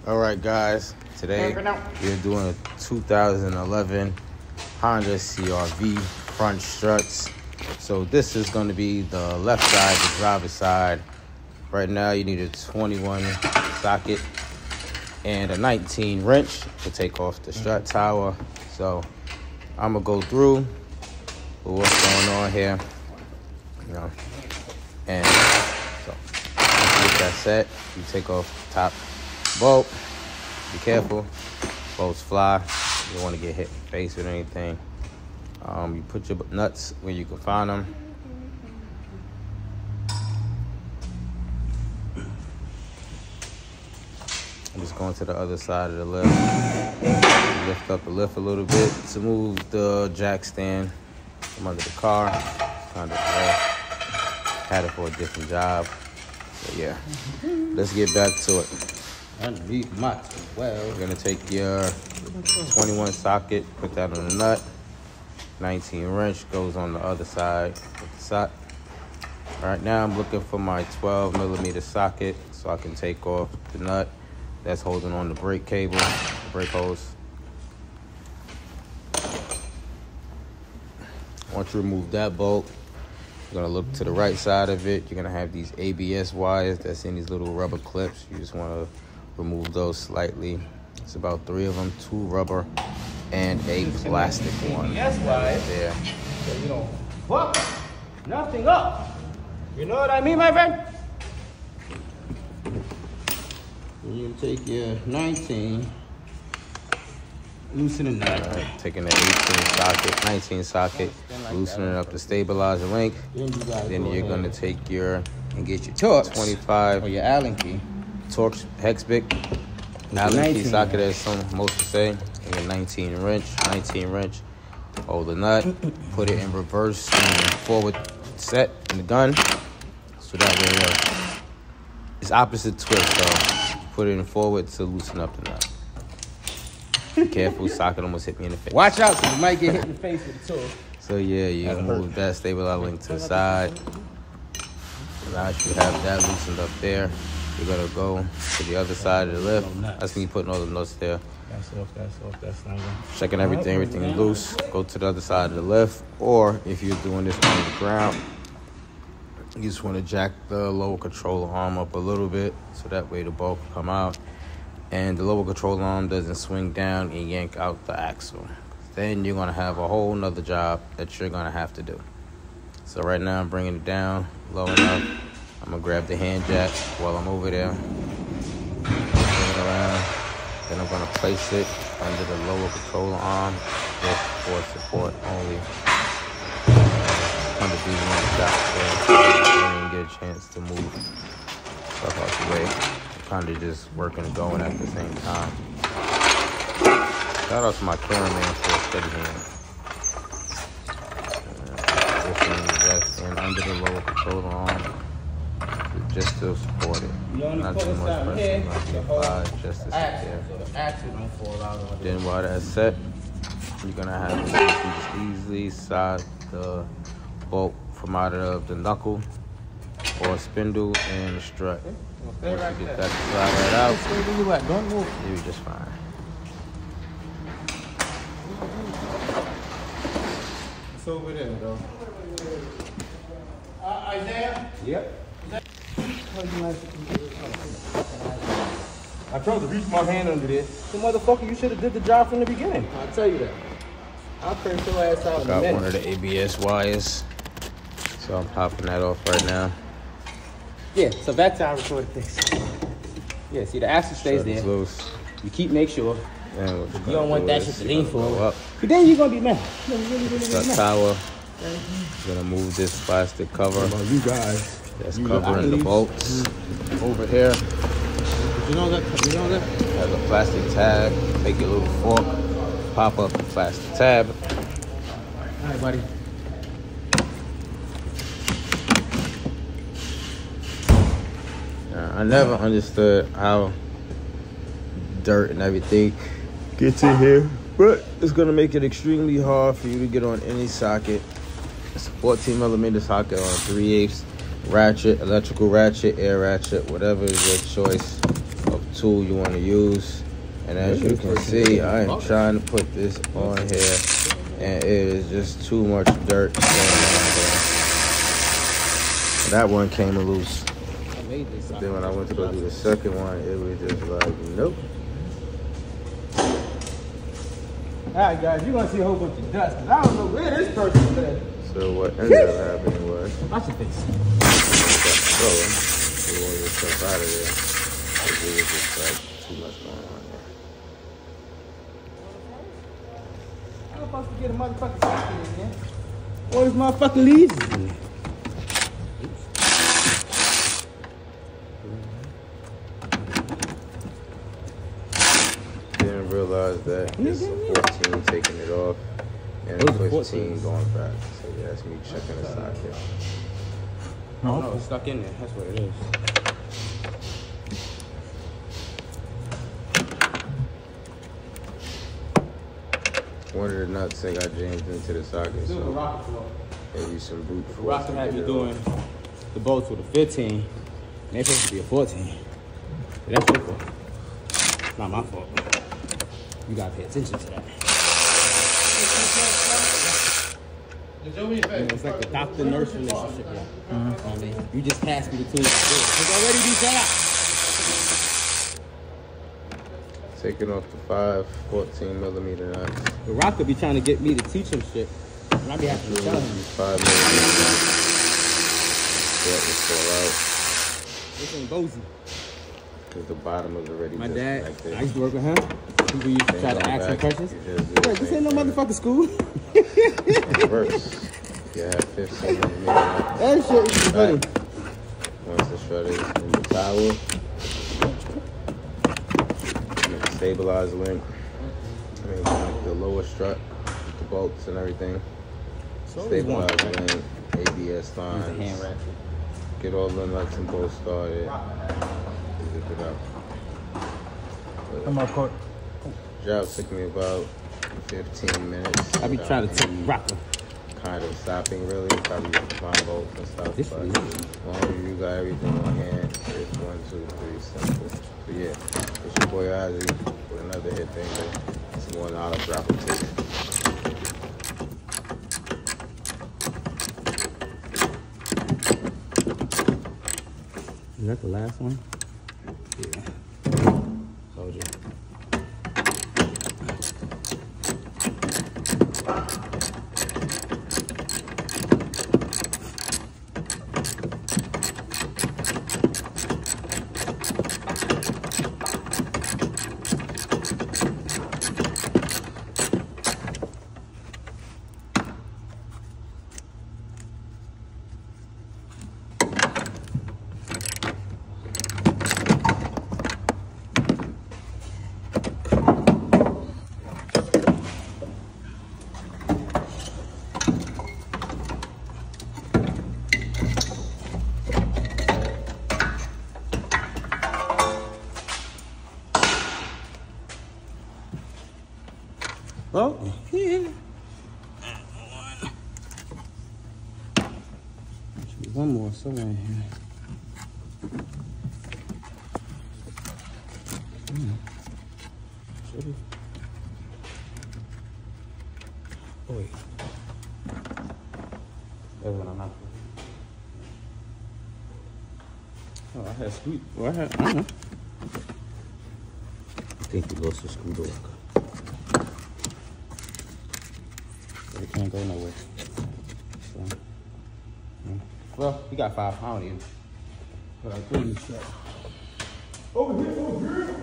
All right, guys. Today we're doing a 2011 Honda CR-V front struts. So this is going to be the left side, the driver's side. Right now you need a 21 socket and a 19 wrench to take off the strut tower. So I'm gonna go through with what's going on here, and so once you get that set, you take off the top bolt. Be careful, bolts fly. You don't want to get hit in the face with anything. You put your nuts where you can find them. I'm just going to the other side of the lift. Lift up the lift a little bit to move the jack stand from under the car. Kind of had it for a different job. But yeah, let's get back to it. Underneath my well. We're gonna take your 21 socket, put that on the nut. 19 wrench goes on the other side of the socket. Right now I'm looking for my 12 millimeter socket so I can take off the nut that's holding on the brake cable, the brake hose. Once you remove that bolt, you're gonna look to the right side of it. You're gonna have these ABS wires that's in these little rubber clips. You just wanna remove those slightly. It's about 3 of them, 2 rubber and a plastic one. ABS wires there. So you don't fuck nothing up. You know what I mean, my friend? You take your 19, loosen the nut. Right, taking the 18 socket, 19 socket, loosening up the stabilizer link. Then you're gonna take your and get your Torx 25 or your Allen key. Torx hex bit. Allen key socket, as most would say. And your 19 wrench. Hold the nut, put it in reverse and forward set in the gun. So that way it's opposite twist, so put it in forward to loosen up the nut. Be careful, socket almost hit me in the face. Watch out, you might get hit in the face with the tool. So yeah, you move that stabilizer link to the side. Now you have that loosened up there. You're gonna go to the other side of the lift. That's me putting all the nuts there. That's not good. Checking everything is loose. Go to the other side of the lift. Or if you're doing this on the ground, you just want to jack the lower controller arm up a little bit so that way the bolt can come out and the lower controller arm doesn't swing down and yank out the axle. Then you're gonna have a whole nother job that you're gonna have to do. So right now I'm bringing it down low enough. I'm gonna grab the hand jack while I'm over there. Bring it around. Then I'm gonna place it under the lower controller arm just for support only. Under these one shot, so I didn't get a chance to move stuff out the way. Kind of just working and going at the same time. Shout out to my cameraman for a steady hand. Lifting the jack stand under the lower controller arm. Just to support it. Not too much pressure, not too applied, just to sit there. Then while that's set, you're gonna have to just easily slide the bolt from out of the knuckle or spindle and the strut. Once you get that slide right out, you'll be just fine. It's over there, though. Isaiah? Yep. I tried to reach my hand under this. So motherfucker, you should have did the job from the beginning. I'll tell you that. I'll curse your ass out in a minute. Got one of the ABS wires, so I'm popping that off right now. Yeah, so that's how I recorded this. Yeah, see the axle stays there. Loose. You keep sure. You don't want that shit to lean forward. But then you're gonna be mad. You're really strut mad. tower. Gonna move this plastic cover. You guys. That's covering the bolts over here. You know that? Has a plastic tab. Take your little fork, pop up the plastic tab. All right, buddy. I never understood how dirt and everything gets in here, but it's gonna make it extremely hard for you to get on any socket. It's a 14 millimeter socket on 3/8 ratchet, electrical ratchet, air ratchet, whatever is your choice of tool you want to use. And as you can see, I am trying to put this on here, and it is just too much dirt going on there. That one came loose. But then when I went to go do the second one, it was just like, nope. Alright guys, you're gonna see a whole bunch of dust, 'cause I don't know where this person's at. So what ended up happening was, Watch your face. we want your stuff out of there. It was just like too much going on there. I'm supposed to get a motherfucking socket in there. All these motherfucking leaves is in there. Didn't realize that it's a 14 taking it off and a 15 going back. So yeah, that's me checking the socket. No, it's stuck in there. That's what it is. One of the nuts they got jammed into the socket, so maybe some brute force. Rocket had me doing the bolts with a 15, and they're supposed to be a 14. But that's your fault. It's not my fault. You gotta pay attention to that. It's like the doctor-nurse relationship. I mean, you just passed me the tools. It's already be set up. Taking off the 5 14mm nuts. The Rock could be trying to get me to teach him shit, and I be having to tell him. 5mm nuts. That will fall out. This ain't Bozy. Because the bottom was already My dad, disconnected. I used to work with him. People used to try to ask him questions. This ain't no motherfucking school. It works. You have 15mm nuts. That shit is funny. Once the shredder is in the tower, the stabilizer link, the lower strut, the bolts and everything. Stabilizer link, ABS lines. Get all the nuts and bolts started. Zip it up. Come on, court. Job took me about 15 minutes. I be trying to take Rocker. Kind of stopping really, probably with the line bolts and stuff. This But is as long as you got everything on hand, it's 1, 2, 3, simple. So yeah, it's your boy Ozzy with another hit finger. It's one olive dropper tape. Is that the last one? Yeah. Told you. Oh, yeah. Should be one more somewhere in here. Should be. Oh, wait. That's what I'm not. Oh, I had screw. Well, I don't know. I think we lost the screwdriver. It can't go nowhere. So, yeah. Well, we got 5. I don't need it. But I couldn't shut. Over here, over here.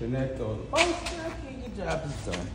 Connect all the posts, and your job is done.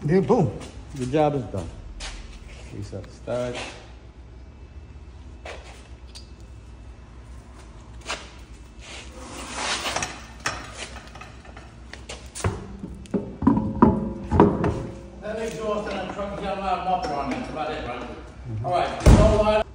Then boom. The job is done. Reset the studs. That exhaust and that truck, you got a lot of muffler on that. That's about it, right? All right.